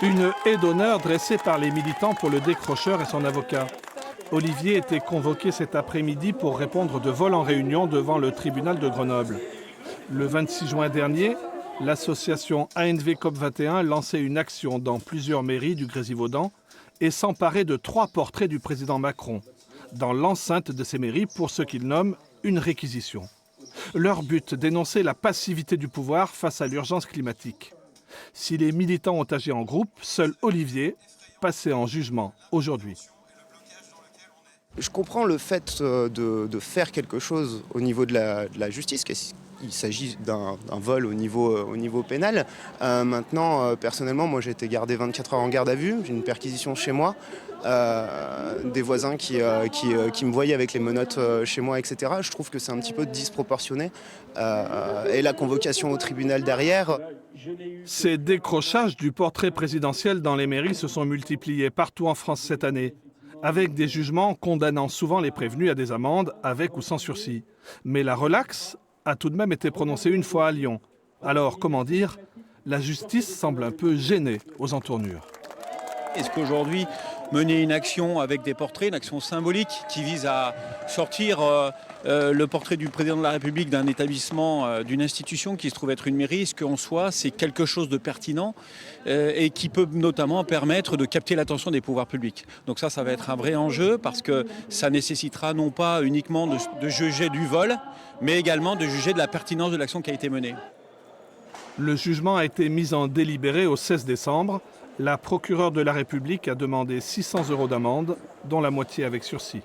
Une haie d'honneur dressée par les militants pour le décrocheur et son avocat. Olivier était convoqué cet après-midi pour répondre de vol en réunion devant le tribunal de Grenoble. Le 26 juin dernier, l'association ANV COP21 lançait une action dans plusieurs mairies du Grésivaudan et s'emparait de 3 portraits du président Macron dans l'enceinte de ces mairies pour ce qu'ils nomment une réquisition. Leur but, dénoncer la passivité du pouvoir face à l'urgence climatique. Si les militants ont agi en groupe, seul Olivier passait en jugement aujourd'hui. Je comprends le fait de faire quelque chose au niveau de la justice, qu'il s'agit d'un vol au niveau pénal. Maintenant, personnellement, moi j'ai été gardé 24 heures en garde à vue, j'ai une perquisition chez moi, des voisins qui me voyaient avec les menottes chez moi, etc. Je trouve que c'est un petit peu disproportionné. Et la convocation au tribunal derrière. Ces décrochages du portrait présidentiel dans les mairies se sont multipliés partout en France cette année, avec des jugements condamnant souvent les prévenus à des amendes avec ou sans sursis. Mais la relaxe a tout de même été prononcée une fois à Lyon. Alors, comment dire, la justice semble un peu gênée aux entournures. Est-ce qu'aujourd'hui, mener une action avec des portraits, une action symbolique qui vise à sortir le portrait du président de la République d'un établissement, d'une institution qui se trouve être une mairie, est-ce qu'en soi c'est quelque chose de pertinent et qui peut notamment permettre de capter l'attention des pouvoirs publics. Donc ça va être un vrai enjeu parce que ça nécessitera non pas uniquement de juger du vol, mais également de juger de la pertinence de l'action qui a été menée. Le jugement a été mis en délibéré au 16 décembre. La procureure de la République a demandé 600 € d'amende, dont la moitié avec sursis.